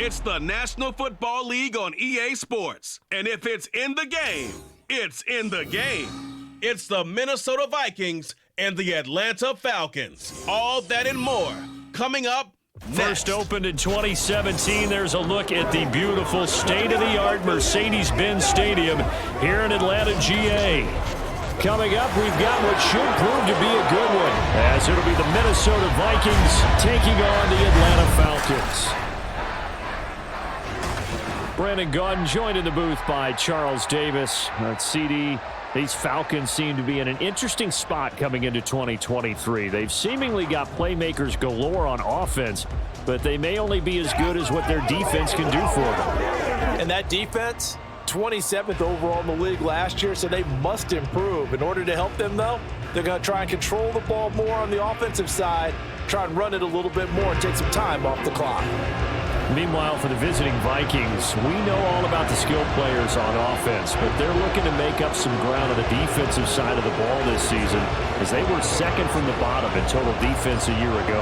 It's the National Football League on EA Sports. And if it's in the game, it's in the game. It's the Minnesota Vikings and the Atlanta Falcons. All that and more coming up next. First opened in 2017, there's a look at the beautiful state-of-the-art Mercedes-Benz Stadium here in Atlanta, GA. Coming up, we've got what should prove to be a good one, as it'll be the Minnesota Vikings taking on the Atlanta Falcons. Brandon Gaudin joined in the booth by Charles Davis. CD, these Falcons seem to be in an interesting spot coming into 2023. They've seemingly got playmakers galore on offense, but they may only be as good as what their defense can do for them. And that defense, 27th overall in the league last year, so they must improve. In order to help them, though, they're going to try and control the ball more on the offensive side, try and run it a little bit more and take some time off the clock. Meanwhile, for the visiting Vikings, we know all about the skilled players on offense, but they're looking to make up some ground on the defensive side of the ball this season, as they were second from the bottom in total defense a year ago.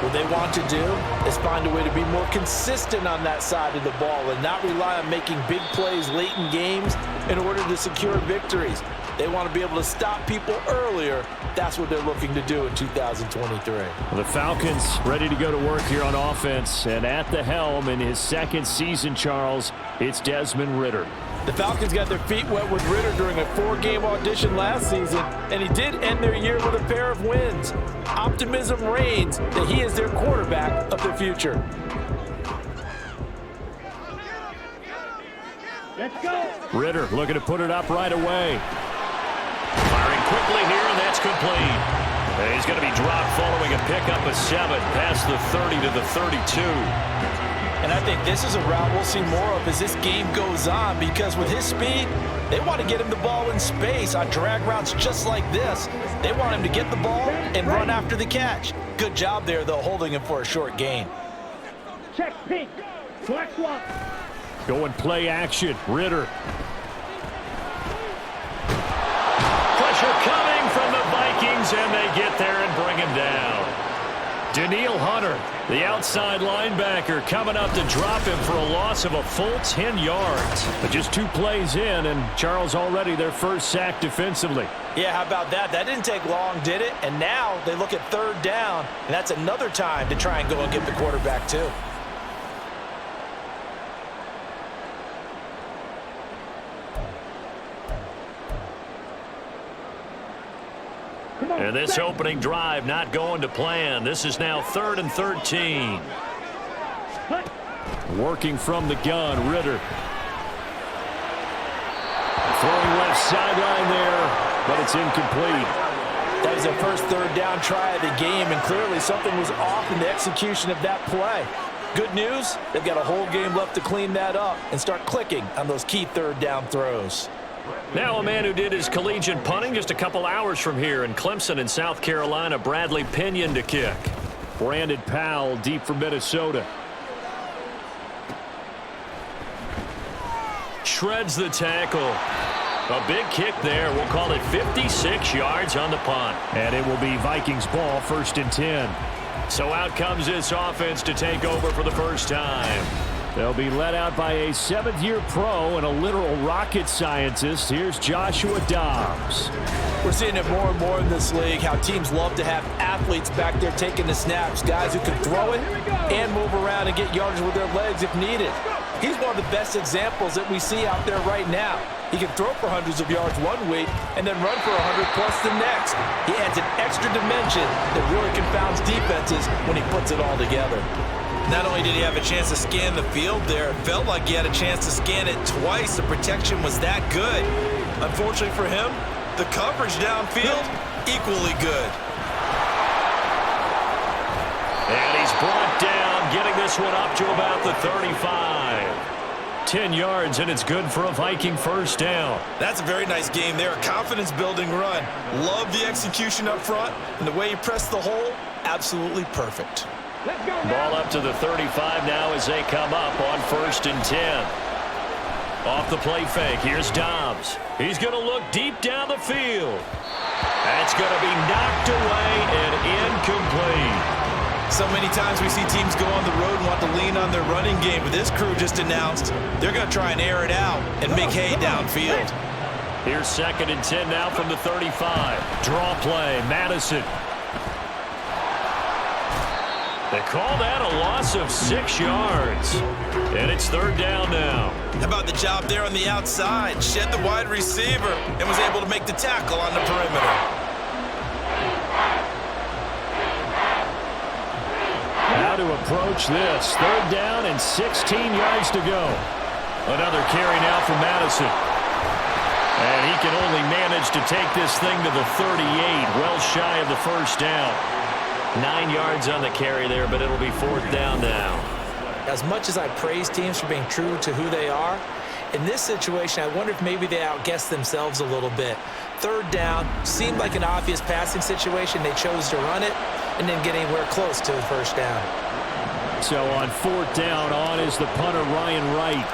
What they want to do is find a way to be more consistent on that side of the ball and not rely on making big plays late in games in order to secure victories. They want to be able to stop people earlier. That's what they're looking to do in 2023. The Falcons ready to go to work here on offense, and at the helm in his second season, Charles, it's Desmond Ridder. The Falcons got their feet wet with Ridder during a 4-game audition last season, and he did end their year with a pair of wins. Optimism reigns that he is their quarterback of the future. Let's go. Ridder looking to put it up right away. Firing quickly here, and that's complete. And he's going to be dropped following a pickup of 7 past the 30 to the 32. And I think this is a route we'll see more of as this game goes on, because with his speed, they want to get him the ball in space on drag routes just like this. They want him to get the ball and run after the catch. Good job there, though, holding him for a short gain. Check pink. Flex one. Going play action. Ridder. Pressure coming from the Vikings, and they get there and bring him down. Danielle Hunter, the outside linebacker, coming up to drop him for a loss of a full 10 yards. But just 2 plays in, and Charles already their first sack defensively. Yeah, how about that? That didn't take long, did it? And now they look at 3rd down, and that's another time to try and go and get the quarterback too. And this opening drive not going to plan. This is now 3rd and 13. Working from the gun, Ridder. Throwing left sideline there, but it's incomplete. That was their first 3rd down try of the game, and clearly something was off in the execution of that play. Good news, they've got a whole game left to clean that up and start clicking on those key 3rd down throws. Now a man who did his collegiate punting just a couple hours from here in Clemson in South Carolina, Bradley Pinion to kick. Brandon Powell deep for Minnesota. Shreds the tackle. A big kick there. We'll call it 56 yards on the punt. And it will be Vikings ball, 1st and 10. So out comes this offense to take over for the first time. They'll be led out by a 7th-year pro and a literal rocket scientist. Here's Joshua Dobbs. We're seeing it more and more in this league, how teams love to have athletes back there taking the snaps, guys who can throw it and move around and get yardage with their legs if needed. He's one of the best examples that we see out there right now. He can throw for hundreds of yards one week and then run for 100+ the next. He adds an extra dimension that really confounds defenses when he puts it all together. Not only did he have a chance to scan the field there, it felt like he had a chance to scan it twice. The protection was that good. Unfortunately for him, the coverage downfield, equally good. And he's brought down, getting this one up to about the 35. 10 yards, and it's good for a Viking 1st down. That's a very nice game there. A confidence-building run. Love the execution up front, and the way he pressed the hole, absolutely perfect. Ball up to the 35 now as they come up on 1st and 10. Off the play fake, here's Dobbs. He's going to look deep down the field. That's going to be knocked away and incomplete. So many times we see teams go on the road and want to lean on their running game, but this crew just announced they're going to try and air it out and make hay downfield. Here's 2nd and 10 now from the 35. Draw play, Madison. They call that a loss of 6 yards. And it's 3rd down now. How about the job there on the outside? Shed the wide receiver and was able to make the tackle on the perimeter. How to approach this. 3rd down and 16 yards to go. Another carry now for Madison. And he can only manage to take this thing to the 38, well shy of the 1st down. 9 yards on the carry there, but it'll be 4th down now. As much as I praise teams for being true to who they are, in this situation, I wonder if maybe they outguessed themselves a little bit. 3rd down, seemed like an obvious passing situation. They chose to run it and didn't get anywhere close to the 1st down. So on 4th down, on is the punter, Ryan Wright.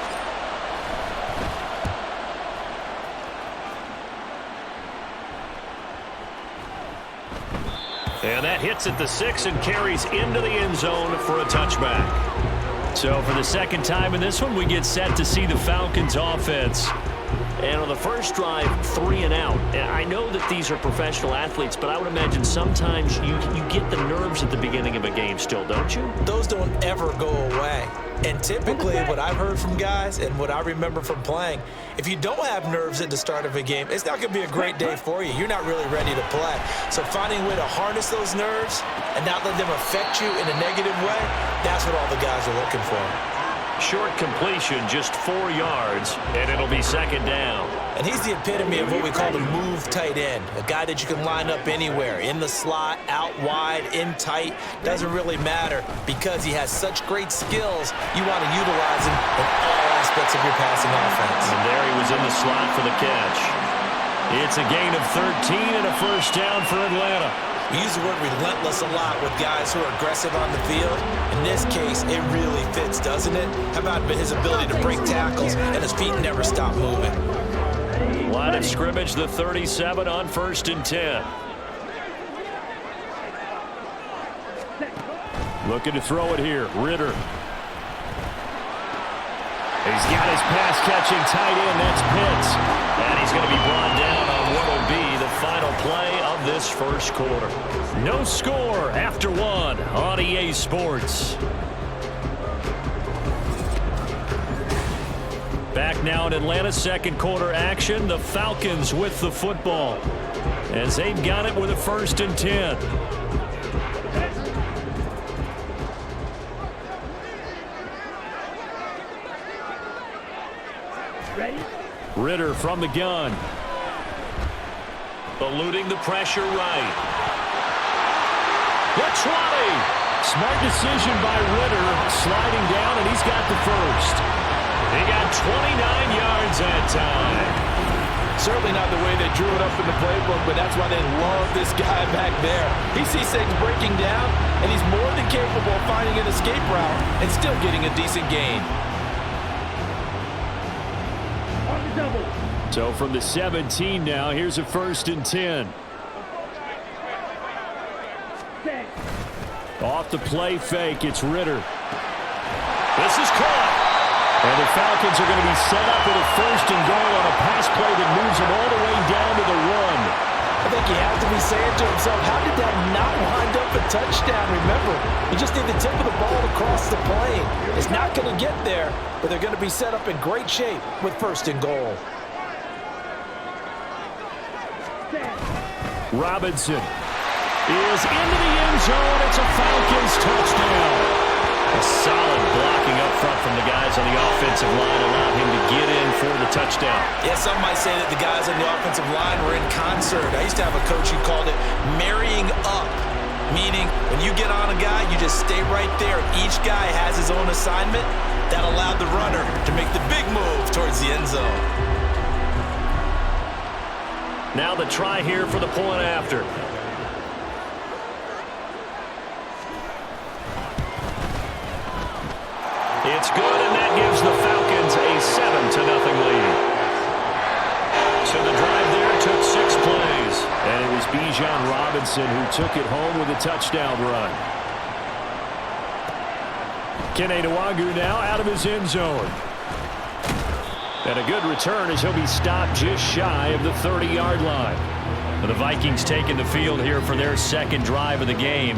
And that hits at the 6 and carries into the end zone for a touchback. So for the 2nd time in this one, we get set to see the Falcons offense. And on the first drive, 3 and out. And I know that these are professional athletes, but I would imagine sometimes you get the nerves at the beginning of a game still, don't you? Those don't ever go away. And typically what I've heard from guys and what I remember from playing, if you don't have nerves at the start of a game, it's not going to be a great day for you. You're not really ready to play. So finding a way to harness those nerves and not let them affect you in a negative way, that's what all the guys are looking for. Short completion, just 4 yards, and it'll be 2nd down. And he's the epitome of what we call the move tight end, a guy that you can line up anywhere, in the slot, out wide, in tight, doesn't really matter because he has such great skills. You want to utilize him in all aspects of your passing offense. And there he was in the slot for the catch. It's a gain of 13 and a 1st down for Atlanta. We use the word relentless a lot with guys who are aggressive on the field. In this case, it really fits, doesn't it? How about his ability to break tackles and his feet never stop moving? Line of scrimmage, the 37 on 1st and 10. Looking to throw it here, Ritter. He's got his pass-catching tight end, that's Pitts. And he's going to be brought down on what will be the final play of this 1st quarter. No score after 1 on EA Sports. Back now in Atlanta, 2nd quarter action. The Falcons with the football as they've got it with a 1st and 10. Ready? Ritter from the gun. Eluding the pressure right. The 20. Smart decision by Ritter. Sliding down, and he's got the 1st. He got 29 yards that time. Certainly not the way they drew it up in the playbook, but that's why they love this guy back there. He sees things breaking down, and he's more than capable of finding an escape route and still getting a decent gain. So from the 17 now, here's a 1st and 10. Off the play fake, it's Ritter. This is caught. And the Falcons are going to be set up with a 1st and goal on a pass play that moves them all the way down to the 1. I think he has to be saying to himself, how did that not wind up a touchdown? Remember, you just need the tip of the ball to cross the plane. It's not going to get there, but they're going to be set up in great shape with 1st and goal. Robinson is into the end zone. It's a Falcons touchdown. A solid blocking up front from the guys on the offensive line allowed him to get in for the touchdown. Yeah, some might say that the guys on the offensive line were in concert. I used to have a coach who called it marrying up, meaning when you get on a guy, you just stay right there. Each guy has his own assignment. That allowed the runner to make the big move towards the end zone. Now the try here for the point after. It's good, and that gives the Falcons a 7-0 lead. So the drive there took 6 plays. And it was Bijan Robinson who took it home with a touchdown run. Kenewagu now out of his end zone. And a good return as he'll be stopped just shy of the 30-yard line. The Vikings taking the field here for their second drive of the game.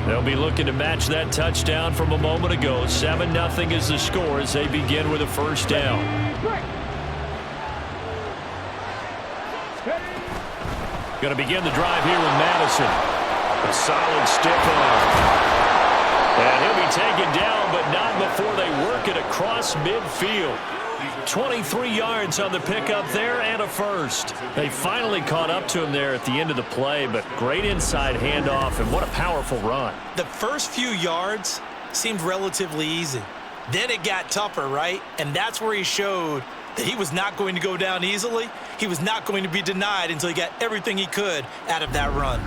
They'll be looking to match that touchdown from a moment ago. 7-0 is the score as they begin with a first down. Going to begin the drive here with Madison. A solid stiff arm. And he'll be taken down, but not before they work it across midfield. 23 yards on the pickup there and a first. They finally caught up to him there at the end of the play, but great inside handoff, and what a powerful run. The first few yards seemed relatively easy. Then it got tougher, right? And that's where he showed that he was not going to go down easily. He was not going to be denied until he got everything he could out of that run.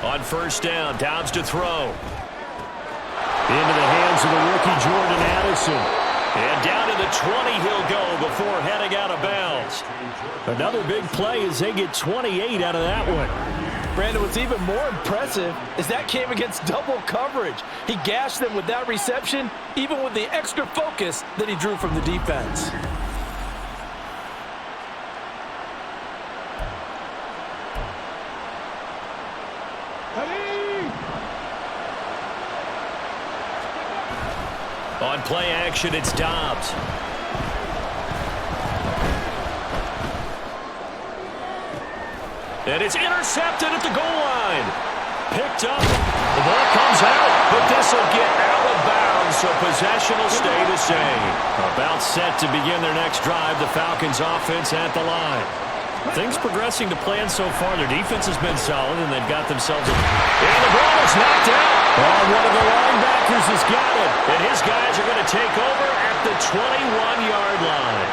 On first down, Dobbs to throw. Into the hands of the rookie Jordan Addison. And down to the 20 he'll go before heading out of bounds. Another big play as they get 28 out of that one. Brandon, what's even more impressive is that came against double coverage. He gashed them with that reception, even with the extra focus that he drew from the defense. On play action, it's Dobbs. And it's intercepted at the goal line. Picked up. The ball comes out, but this will get out of bounds, so possession will stay the same. About set to begin their next drive, the Falcons offense at the line. Things progressing to plan so far. Their defense has been solid, and they've got themselves a... And the ball is knocked out. Oh, one of the linebackers has got it. And his guys are going to take over at the 21-yard line.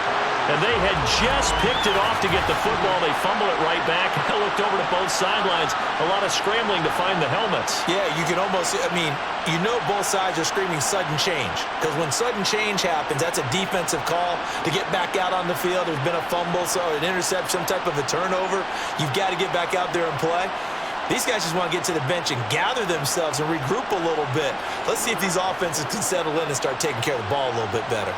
And they had just picked it off to get the football. They fumble it right back. I looked over to both sidelines. A lot of scrambling to find the helmets. Yeah, you can almost, I mean, you know both sides are screaming sudden change. Because when sudden change happens, that's a defensive call to get back out on the field. There's been a fumble, so an interception, some type of a turnover. You've got to get back out there and play. These guys just want to get to the bench and gather themselves and regroup a little bit. Let's see if these offenses can settle in and start taking care of the ball a little bit better.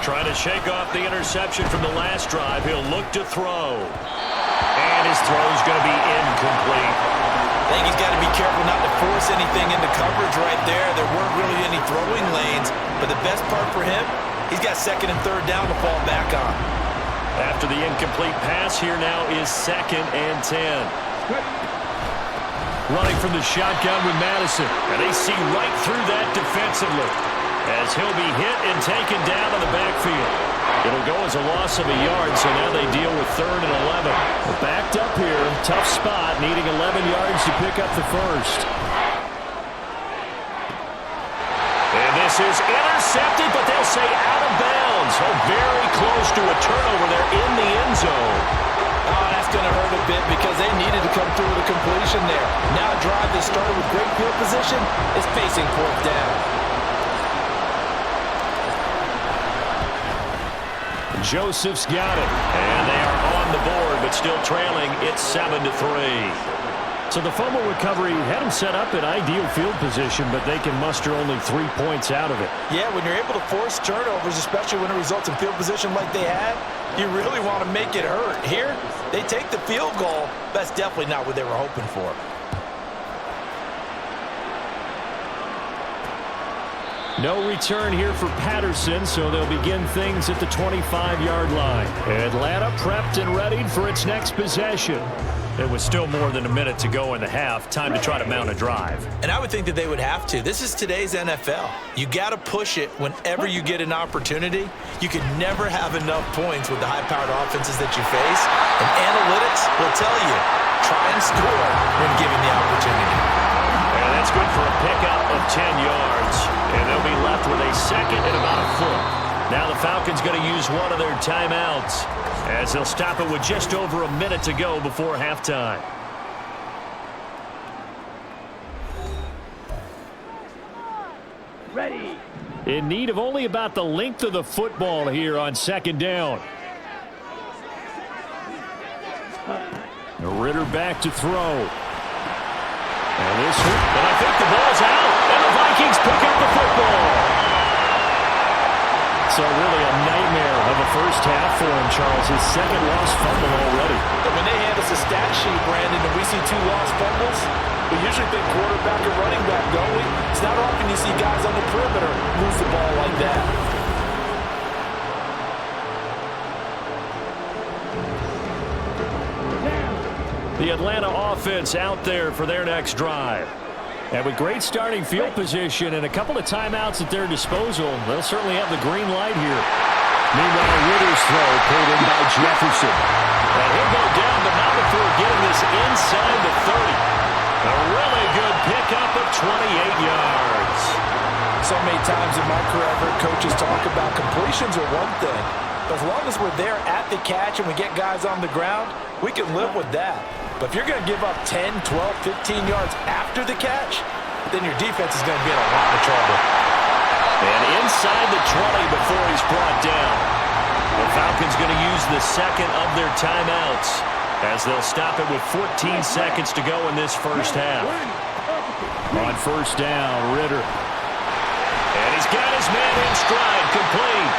Trying to shake off the interception from the last drive. He'll look to throw. And his throw's going to be incomplete. I think he's got to be careful not to force anything into coverage right there. There weren't really any throwing lanes. But the best part for him, he's got second and third down to fall back on. After the incomplete pass, here now is 2nd and 10. Running from the shotgun with Madison. And they see right through that defensively, as he'll be hit and taken down in the backfield. It'll go as a loss of a yard, so now they deal with 3rd and 11. We're backed up here, tough spot, needing 11 yards to pick up the first. And this is intercepted, but they'll say out of bounds. Oh, very close to a turnover there in the end zone. Oh, that's going to hurt a bit because they needed to come through with a completion there. Now a drive that started with great field position is facing 4th down. Joseph's got it, and they are on the board, but still trailing. It's 7-3. So the fumble recovery had them set up in ideal field position, but they can muster only 3 points out of it. Yeah, when you're able to force turnovers, especially when it results in field position like they had, you really want to make it hurt. Here, they take the field goal. That's definitely not what they were hoping for. No return here for Patterson, so they'll begin things at the 25-yard line. Atlanta prepped and readied for its next possession. It was still more than a minute to go in the half. Time to try to mount a drive. And I would think that they would have to. This is today's NFL. You got to push it whenever you get an opportunity. You can never have enough points with the high-powered offenses that you face. And analytics will tell you, try and score when given the opportunity. And that's good for a pickup of 10 yards. And they'll be left with a 2nd and about a foot. Now the Falcons going to use one of their timeouts, as they'll stop it with just over a minute to go before halftime. Ready. In need of only about the length of the football here on second down. Ritter back to throw. And this one, and I think the ball's out, and the Vikings pick up the football. So really a nightmare of a first half for him, Charles. His second lost fumble already. When they hand us a stat sheet, Brandon, and we see 2 lost fumbles, we usually think quarterback or running back, don't we? It's not often you see guys on the perimeter lose the ball like that. The Atlanta offense out there for their next drive. And with great starting field position and a couple of timeouts at their disposal, they'll certainly have the green light here. Meanwhile, Ritter's throw pulled in by Jefferson. And he'll go down, but not before getting this inside the 30. A really good pickup of 28 yards. So many times in my career, I've heard coaches talk about completions are one thing. But as long as we're there at the catch and we get guys on the ground, we can live with that. But if you're going to give up 10, 12, 15 yards after the catch, then your defense is going to be in a lot of trouble. And inside the 20 before he's brought down. The Falcons going to use the second of their timeouts as they'll stop it with 14 seconds to go in this first half. On first down, Ritter. And he's got his man in stride, complete.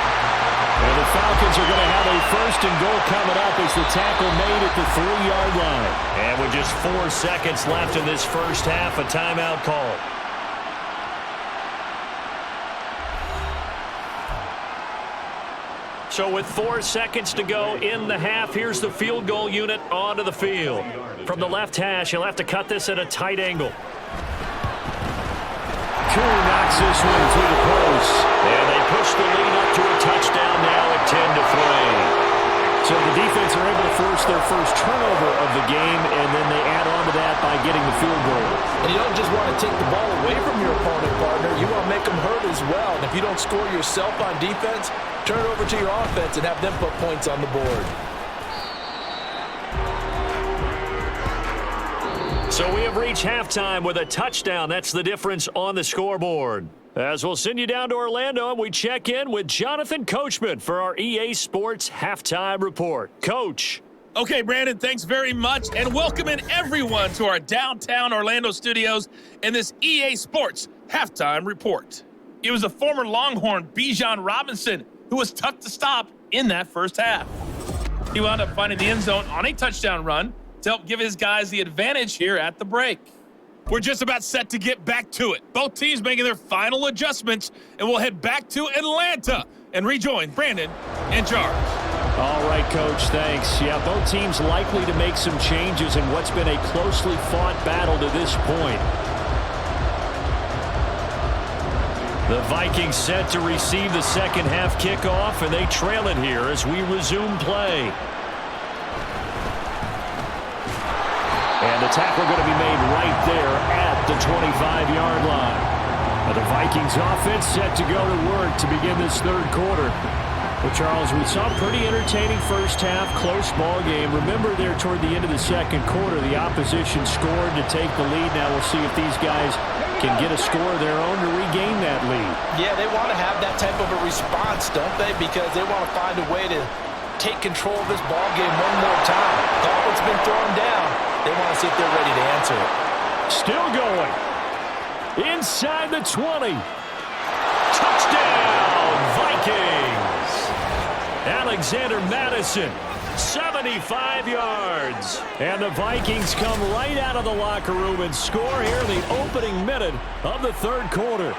And the Falcons are going to have a first and goal coming up as the tackle made at the 3-yard line. And with just 4 seconds left in this first half, a timeout call. So with 4 seconds to go in the half, here's the field goal unit onto the field. From the left hash, he'll have to cut this at a tight angle. Cool knocks this one through the post. And they push the lead up to a touchdown now at 10-3. So the defense are able to force their first turnover of the game, and then they add on to that by getting the field goal. And you don't just want to take the ball away from your opponent, partner. You want to make them hurt as well. And if you don't score yourself on defense, turn it over to your offense and have them put points on the board. So we have reached halftime with a touchdown. That's the difference on the scoreboard. As we'll send you down to Orlando, and we check in with Jonathan Coachman for our EA Sports Halftime Report. Coach. Okay, Brandon, thanks very much, and welcome in everyone to our downtown Orlando studios in this EA Sports Halftime Report. It was the former Longhorn Bijan Robinson who was tough to stop in that first half. He wound up finding the end zone on a touchdown run to help give his guys the advantage here at the break. We're just about set to get back to it. Both teams making their final adjustments, and we'll head back to Atlanta and rejoin Brandon and Charles. All right, Coach, thanks. Yeah, both teams likely to make some changes in what's been a closely fought battle to this point. The Vikings set to receive the second half kickoff, and they trail it here as we resume play. And the tackle going to be made right there at the 25-yard line. The Vikings offense set to go to work to begin this third quarter. Well, Charles, we saw a pretty entertaining first half, close ball game. Remember there toward the end of the second quarter, the opposition scored to take the lead. Now we'll see if these guys can get a score of their own to regain that lead. Yeah, they want to have that type of a response, don't they? Because they want to find a way to take control of this ball game one more time. Gauntlet's been thrown down. They want to see if they're ready to answer it. Still going. Inside the 20. Touchdown, Vikings. Alexander Madison, 75 yards. And the Vikings come right out of the locker room and score here in the opening minute of the third quarter.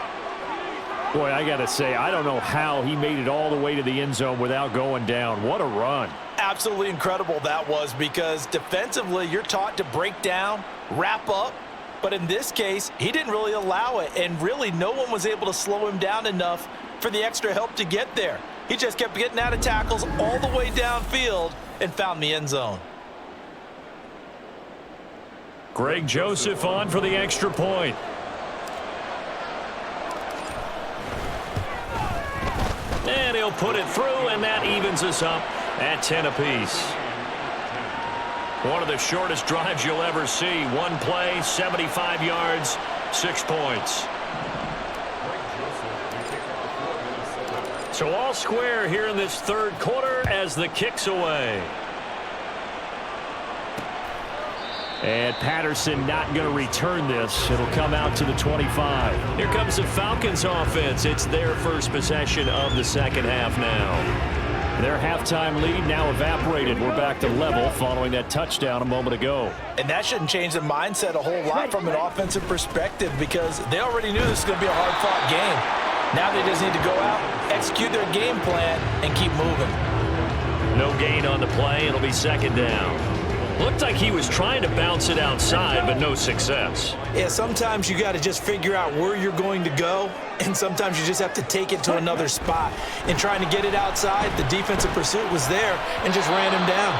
Boy, I got to say, I don't know how he made it all the way to the end zone without going down. What a run. Absolutely incredible that was, because defensively you're taught to break down, wrap up, but in this case he didn't really allow it, and really no one was able to slow him down enough for the extra help to get there. He just kept getting out of tackles all the way downfield and found the end zone. Greg Joseph on for the extra point. And he'll put it through, and that evens us up at 10 apiece. One of the shortest drives you'll ever see. One play, 75 yards, 6 points. So all square here in this third quarter as the kick's away. And Patterson not going to return this. It'll come out to the 25. Here comes the Falcons offense. It's their first possession of the second half now. Their halftime lead now evaporated. We're back to level following that touchdown a moment ago. And that shouldn't change the mindset a whole lot from an offensive perspective because they already knew this was going to be a hard-fought game. Now they just need to go out, execute their game plan, and keep moving. No gain on the play. It'll be second down. Looked like he was trying to bounce it outside, but no success. Yeah, sometimes you got to just figure out where you're going to go, and sometimes you just have to take it to another spot. In trying to get it outside, the defensive pursuit was there and just ran him down.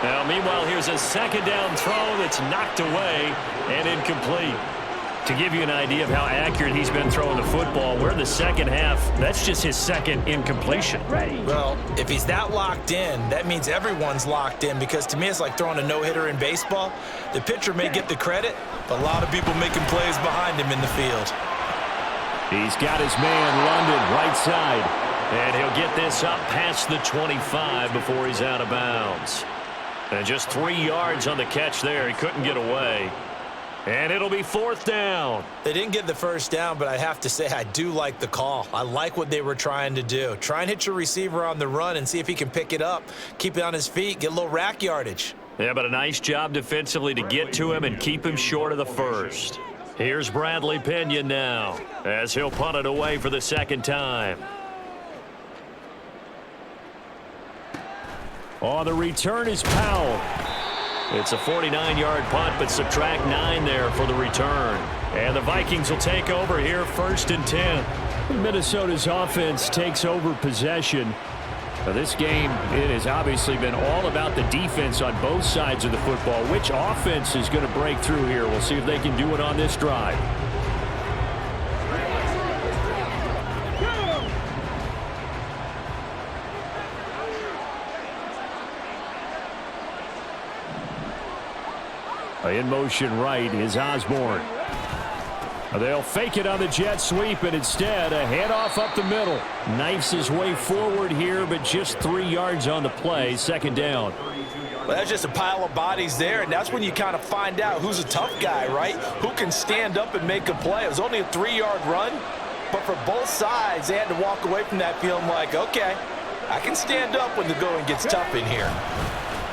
Now, meanwhile, here's a second down throw that's knocked away and incomplete. To give you an idea of how accurate he's been throwing the football, we're in the second half. That's just his second incompletion. Well, if he's that locked in, that means everyone's locked in because to me it's like throwing a no-hitter in baseball. The pitcher may get the credit, but a lot of people making plays behind him in the field. He's got his man London right side, and he'll get this up past the 25 before he's out of bounds. And just 3 yards on the catch there. He couldn't get away. And it'll be fourth down. They didn't get the first down, but I have to say I do like the call. I like what they were trying to do. Try and hit your receiver on the run and see if he can pick it up, keep it on his feet, get a little rack yardage. Yeah, but a nice job defensively to get to him and keep him short of the first. Here's Bradley Pinion now as he'll punt it away for the second time. On the return is Powell. It's a 49-yard punt, but subtract 9 there for the return. And the Vikings will take over here, 1st and 10. Minnesota's offense takes over possession. Now, this game, it has obviously been all about the defense on both sides of the football. Which offense is going to break through here? We'll see if they can do it on this drive. In motion right is Osborne. They'll fake it on the jet sweep, and instead a handoff up the middle. Knifes his way forward here, but just 3 yards on the play. Second down. Well, that's just a pile of bodies there, and that's when you kind of find out who's a tough guy, right? Who can stand up and make a play. It was only a 3-yard run, but for both sides, they had to walk away from that feeling like, okay, I can stand up when the going gets tough in here.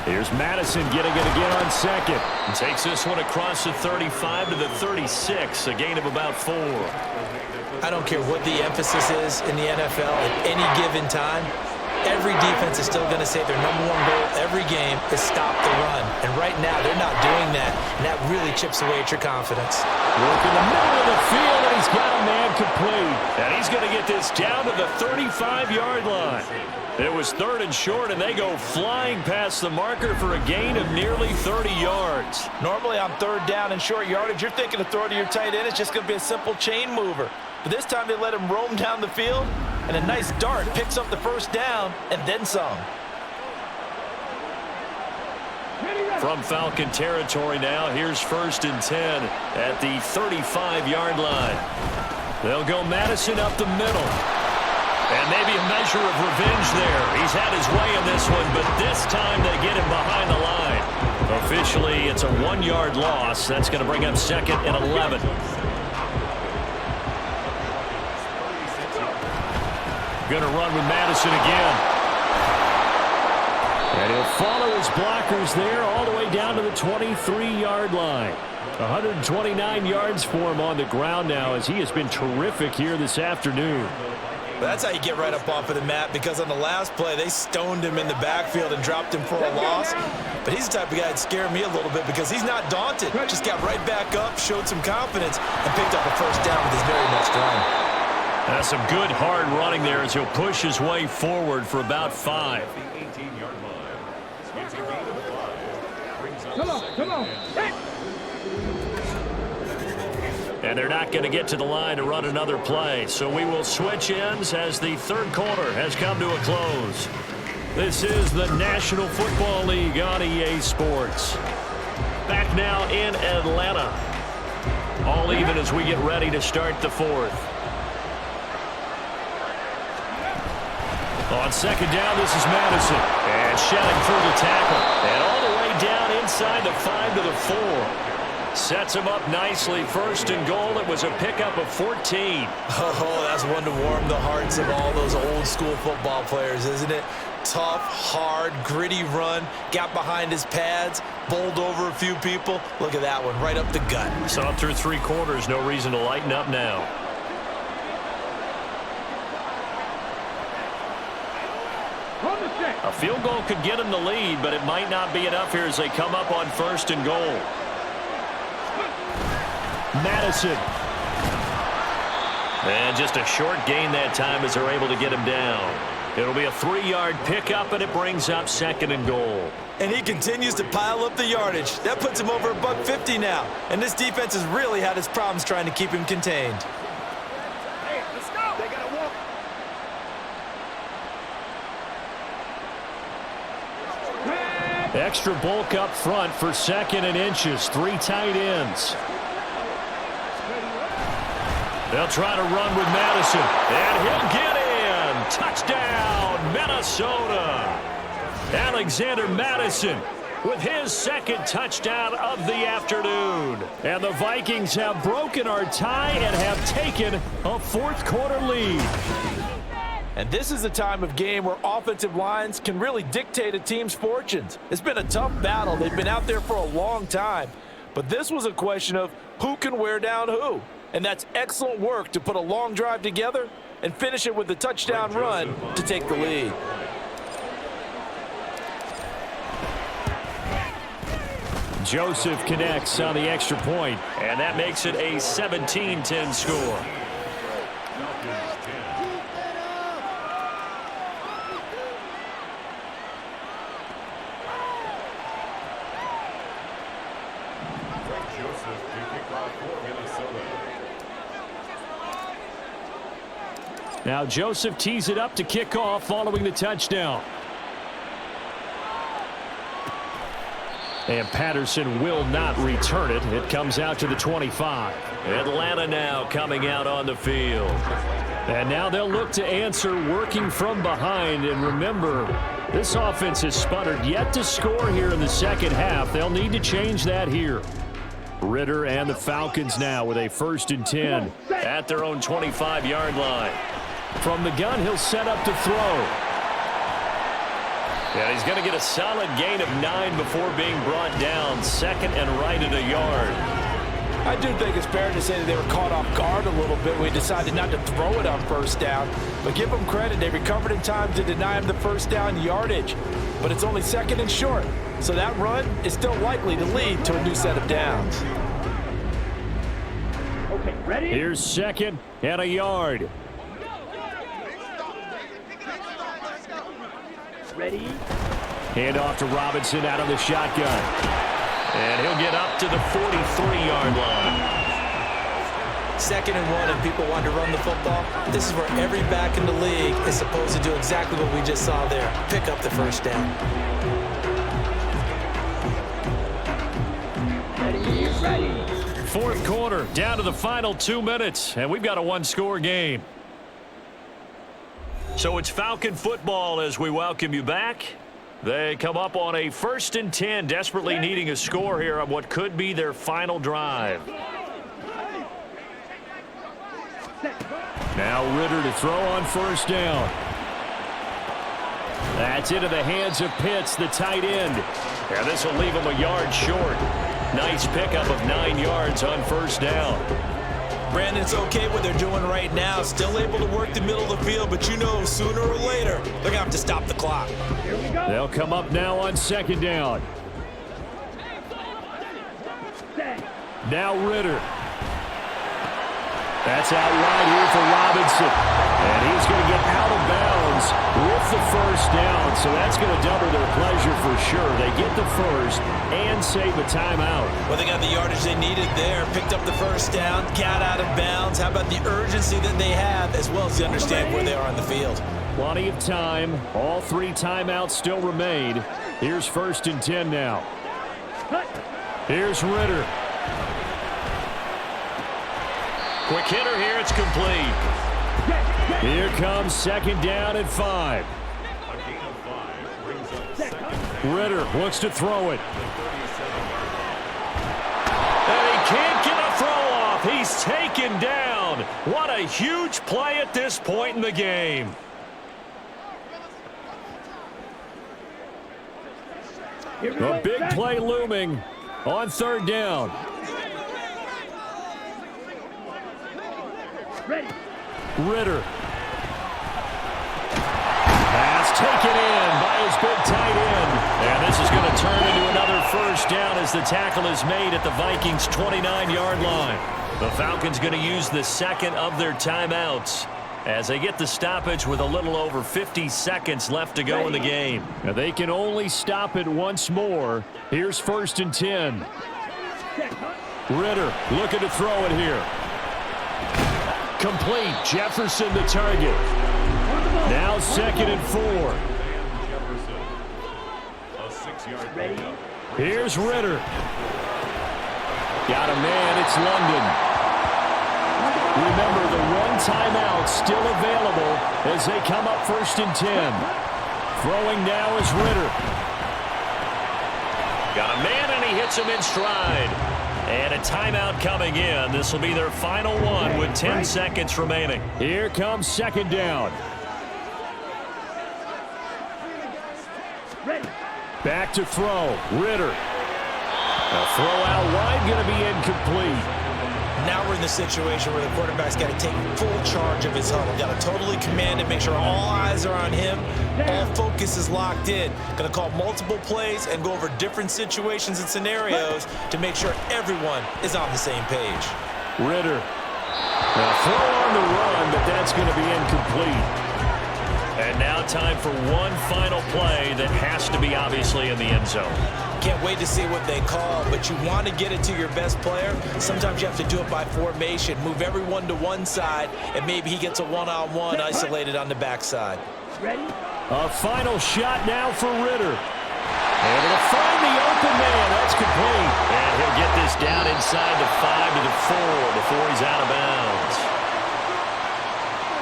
Here's Madison getting it again on second. Takes this one across the 35 to the 36, a gain of about 4. I don't care what the emphasis is in the NFL at any given time. Every defense is still going to say their #1 goal every game is stop the run. And right now, they're not doing that. And that really chips away at your confidence. Work in the middle of the field, and he's got a man complete. And he's going to get this down to the 35-yard line. It was 3rd and short, and they go flying past the marker for a gain of nearly 30 yards. Normally on 3rd down and short yardage, you're thinking of throw to your tight end. It's just going to be a simple chain mover. But this time they let him roam down the field, and a nice dart picks up the first down and then some. From Falcon territory now, here's 1st and 10 at the 35-yard line. They'll go Madison up the middle. And maybe a measure of revenge there. He's had his way in this one, but this time they get him behind the line. Officially, it's a 1-yard loss. That's going to bring up 2nd and 11. Going to run with Madison again. And he'll follow his blockers there all the way down to the 23-yard line. 129 yards for him on the ground now as he has been terrific here this afternoon. But that's how you get right up off of the mat, because on the last play, they stoned him in the backfield and dropped him for a loss. But he's the type of guy that scared me a little bit because he's not daunted. Just got right back up, showed some confidence, and picked up a first down with his very next run. That's some good hard running there as he'll push his way forward for about 5. Come on. And they're not going to get to the line to run another play. So we will switch ends as the third quarter has come to a close. This is the National Football League on EA Sports. Back now in Atlanta. All even as we get ready to start the fourth. On second down, this is Madison. And shedding through the tackle. And all the way down inside the 5 to the 4. Sets him up nicely. First and goal. It was a pickup of 14. Oh, that's one to warm the hearts of all those old school football players, isn't it? Tough, hard, gritty run. Got behind his pads. Bowled over a few people. Look at that one. Right up the gut. Saw him through 3 quarters. No reason to lighten up now. A field goal could get him the lead, but it might not be enough here as they come up on first and goal. Madison. And just a short gain that time as they're able to get him down. It'll be a 3-yard pickup, and it brings up second and goal. And he continues to pile up the yardage. That puts him over $150 now. And this defense has really had its problems trying to keep him contained. Hey, let's go. They got to walk. Extra bulk up front for second and inches. 3 tight ends. They'll try to run with Madison. And he'll get in. Touchdown, Minnesota. Alexander Madison with his second touchdown of the afternoon. And the Vikings have broken our tie and have taken a fourth-quarter lead. And this is a time of game where offensive lines can really dictate a team's fortunes. It's been a tough battle. They've been out there for a long time. But this was a question of who can wear down who. And that's excellent work to put a long drive together and finish it with a touchdown run to take the lead. Joseph connects on the extra point, and that makes it a 17-10 score. Now Joseph tees it up to kick off following the touchdown. And Patterson will not return it. It comes out to the 25. Atlanta now coming out on the field. And now they'll look to answer working from behind. And remember, this offense has sputtered yet to score here in the second half. They'll need to change that here. Ritter and the Falcons now with a 1st and 10 at their own 25-yard line. From the gun, he'll set up to throw. Yeah, he's going to get a solid gain of 9 before being brought down. Second and right at a yard. I do think it's fair to say that they were caught off guard a little bit when we decided not to throw it on first down. But give them credit. They recovered in time to deny him the first down yardage. But it's only second and short. So that run is still likely to lead to a new set of downs. Okay, ready? Here's second and a yard. Ready? Hand off to Robinson out of the shotgun. And he'll get up to the 43-yard line. 2nd and 1 and people want to run the football. This is where every back in the league is supposed to do exactly what we just saw there. Pick up the first down. Ready, ready. 4th quarter, down to the final 2 minutes, and we've got a 1-score game. So it's Falcon football as we welcome you back. They come up on a 1st and 10, desperately needing a score here on what could be their final drive. Now Ritter to throw on first down. That's into the hands of Pitts, the tight end. And this will leave him a yard short. Nice pickup of 9 yards on first down. Brandon, it's okay what they're doing right now. Still able to work the middle of the field, but you know sooner or later they're going to have to stop the clock. Here we go. They'll come up now on second down. Now Ritter. That's out wide here for Robinson. And he's going to get out of bounds with the first down. So that's going to double their pleasure for sure. They get the first and save a timeout. Well, they got the yardage they needed there. Picked up the first down, got out of bounds. How about the urgency that they have, as well as to understand where they are on the field? Plenty of time. All 3 timeouts still remain. Here's 1st and 10 now. Here's Ritter. Quick hitter here. It's complete. Here comes second down and 5. Ritter looks to throw it. And he can't get a throw off. He's taken down. What a huge play at this point in the game. A big play looming on third down. Ritter. Pass taken in by his big tight end. And this is going to turn into another first down as the tackle is made at the Vikings' 29-yard line. The Falcons going to use the second of their timeouts as they get the stoppage with a little over 50 seconds left to go in the game. Now they can only stop it once more. Here's 1st and 10. Ritter looking to throw it here. Complete. Jefferson the target. Now 2nd and 4. Here's Ritter. Got a man. It's London. Remember, the one timeout still available as they come up 1st and 10. Throwing now is Ritter. Got a man, and he hits him in stride. And a timeout coming in. This will be their final one with 10 seconds remaining. Here comes 2nd down. Back to throw. Ritter. A throw out wide, going to be incomplete. Now we're in the situation where the quarterback's got to take full charge of his huddle. Got to totally command it, make sure all eyes are on him. All focus is locked in. Going to call multiple plays and go over different situations and scenarios to make sure everyone is on the same page. Ritter. A throw on the run, but that's going to be incomplete. And now time for one final play that has to be obviously in the end zone. Can't wait to see what they call, but you want to get it to your best player. Sometimes you have to do it by formation. Move everyone to one side, and maybe he gets a one-on-one isolated on the backside. A final shot now for Ritter. Able to find the open man. That's complete. And he'll get this down inside the 5 to the 4 before he's out of bounds.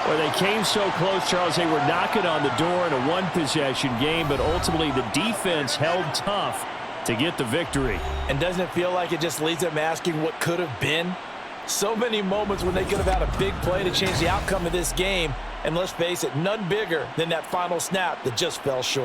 Well, they came so close, Charles. They were knocking on the door in a one-possession game, but ultimately the defense held tough to get the victory. And doesn't it feel like it just leaves them asking what could have been? So many moments when they could have had a big play to change the outcome of this game. And let's face it, none bigger than that final snap that just fell short.